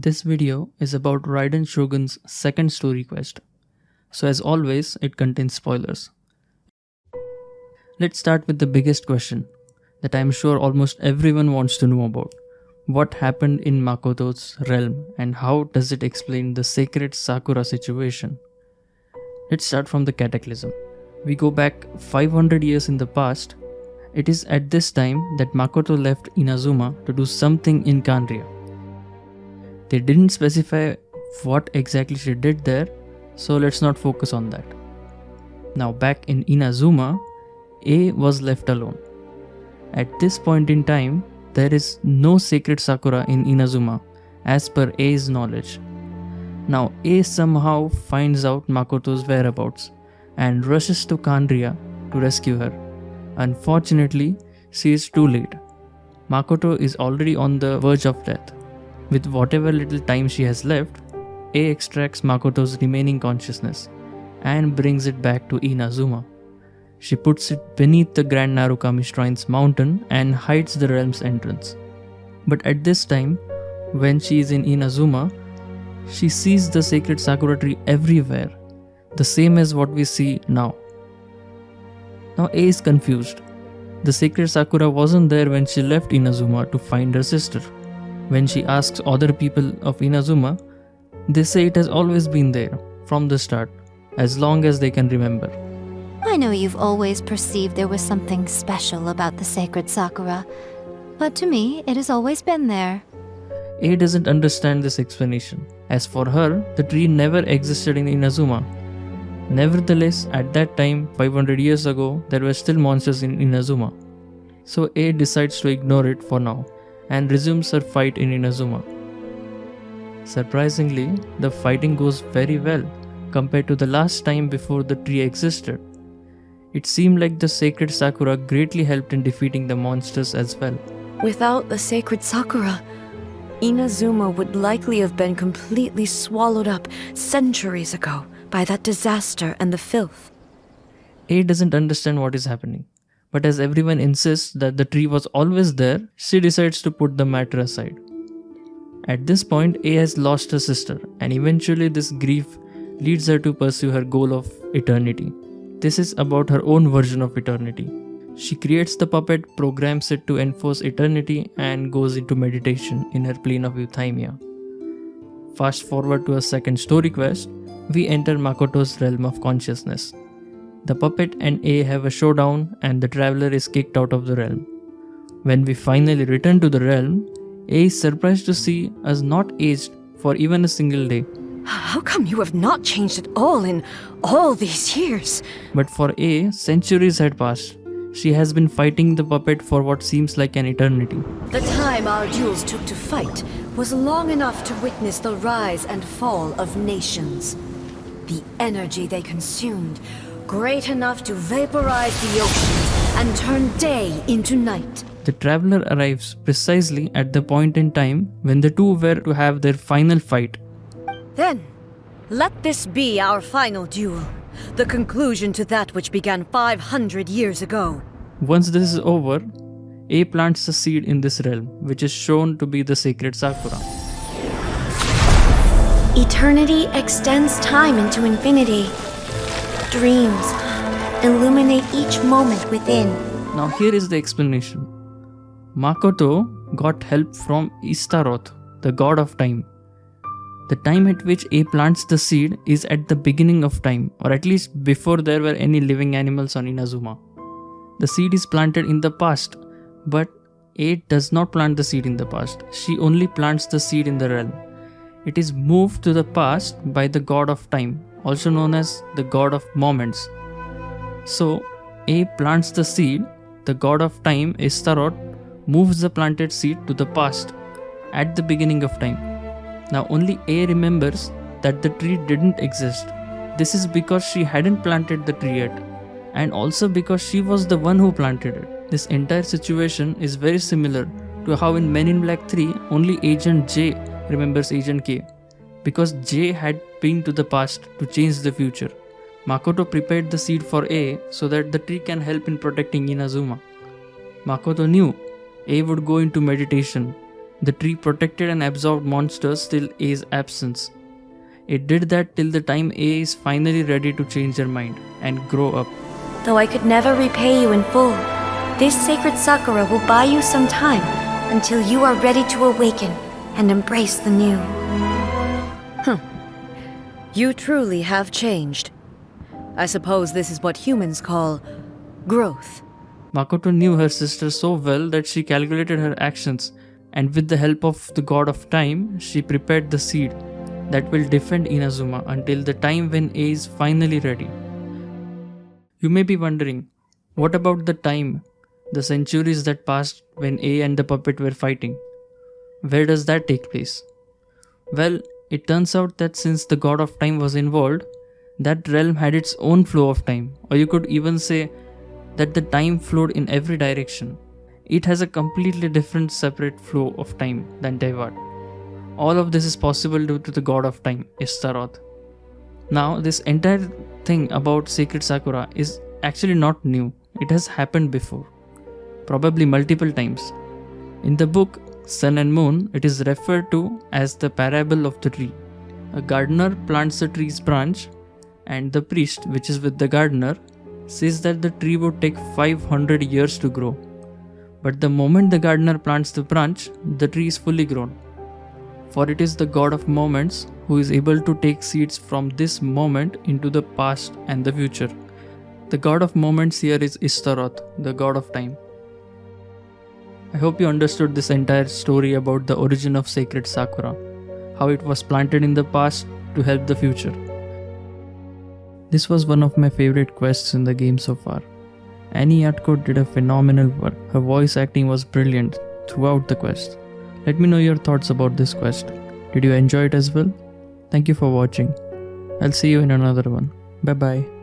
This video is about Raiden Shogun's second story quest, so as always it contains spoilers. Let's start with the biggest question that I am sure almost everyone wants to know about. What happened in Makoto's realm and how does it explain the Sacred Sakura situation? Let's start from the cataclysm. We go back 500 years in the past. It is at this time that Makoto left Inazuma to do something in Kanria. They didn't specify what exactly she did there, so let's not focus on that. Now back in Inazuma, A was left alone. At this point in time, there is no Sacred Sakura in Inazuma as per A's knowledge. Now A somehow finds out Makoto's whereabouts and rushes to Kanria to rescue her. Unfortunately, she is too late. Makoto is already on the verge of death. With whatever little time she has left, A extracts Makoto's remaining consciousness and brings it back to Inazuma. She puts it beneath the Grand Narukami Shrine's mountain and hides the realm's entrance. But at this time, when she is in Inazuma, she sees the sacred Sakura tree everywhere, the same as what we see now. Now A is confused. The sacred Sakura wasn't there when she left Inazuma to find her sister. When she asks other people of Inazuma, they say it has always been there, from the start, as long as they can remember. I know you've always perceived there was something special about the sacred Sakura, but to me, it has always been there. A doesn't understand this explanation. As for her, the tree never existed in Inazuma. Nevertheless, at that time, 500 years ago, there were still monsters in Inazuma. So A decides to ignore it for now and resumes her fight in Inazuma. Surprisingly, the fighting goes very well compared to the last time before the tree existed. It seemed like the sacred Sakura greatly helped in defeating the monsters as well. Without the sacred Sakura, Inazuma would likely have been completely swallowed up centuries ago by that disaster and the filth. A doesn't understand what is happening, but as everyone insists that the tree was always there, she decides to put the matter aside. At this point, A has lost her sister, and eventually this grief leads her to pursue her goal of eternity. This is about her own version of eternity. She creates the puppet, programs it to enforce eternity, and goes into meditation in her plane of euthymia. Fast forward to a second story quest, we enter Makoto's realm of consciousness. The puppet and A have a showdown and the traveler is kicked out of the realm. When we finally return to the realm, A is surprised to see us not aged for even a single day. How come you have not changed at all in all these years? But for A, centuries had passed. She has been fighting the puppet for what seems like an eternity. The time our duels took to fight was long enough to witness the rise and fall of nations. The energy they consumed, great enough to vaporize the oceans and turn day into night. The traveler arrives precisely at the point in time when the two were to have their final fight. Then, let this be our final duel, the conclusion to that which began 500 years ago. Once this is over, A plants a seed in this realm, which is shown to be the sacred Sakura. Eternity extends time into infinity. Dreams illuminate each moment within. Now here is the explanation. Makoto got help from Istaroth, the god of time. The time at which A plants the seed is at the beginning of time, or at least before there were any living animals on Inazuma. The seed is planted in the past, but A does not plant the seed in the past. She only plants the seed in the realm. It is moved to the past by the god of time, also known as the god of moments. So, A plants the seed, the god of time, Istaroth, moves the planted seed to the past, at the beginning of time. Now only A remembers that the tree didn't exist. This is because she hadn't planted the tree yet, and also because she was the one who planted it. This entire situation is very similar to how in Men in Black 3, only Agent J remembers Agent K, because J had been to the past to change the future. Makoto prepared the seed for A so that the tree can help in protecting Inazuma. Makoto knew A would go into meditation The tree protected and absorbed monsters till A's absence. It did that till the time A is finally ready to change their mind and grow up. Though I could never repay you in full, this sacred Sakura will buy you some time until you are ready to awaken and embrace the new. You truly have changed. I suppose this is what humans call growth. Makoto knew her sister so well that she calculated her actions, and with the help of the god of time, she prepared the seed that will defend Inazuma until the time when A is finally ready. You may be wondering, what about the time, the centuries that passed when A and the puppet were fighting? Where does that take place? Well, it turns out that since the god of time was involved, that realm had its own flow of time, or you could even say that the time flowed in every direction. It has a completely different separate flow of time than Teyvat. All of this is possible due to the god of time, Ishtaroth. Now, this entire thing about Sacred Sakura is actually not new. It has happened before, probably multiple times. In the book Sun and Moon, it is referred to as the parable of the tree. A gardener plants the tree's branch, and the priest, which is with the gardener, says that the tree would take 500 years to grow. But the moment the gardener plants the branch, the tree is fully grown. For it is the god of moments who is able to take seeds from this moment into the past and the future. The god of moments here is Ishtaroth, the god of time. I hope you understood this entire story about the origin of Sacred Sakura, how it was planted in the past to help the future. This was one of my favorite quests in the game so far. Annie Atco did a phenomenal work. Her voice acting was brilliant throughout the quest. Let me know your thoughts about this quest. Did you enjoy it as well? Thank you for watching. I'll see you in another one. Bye bye.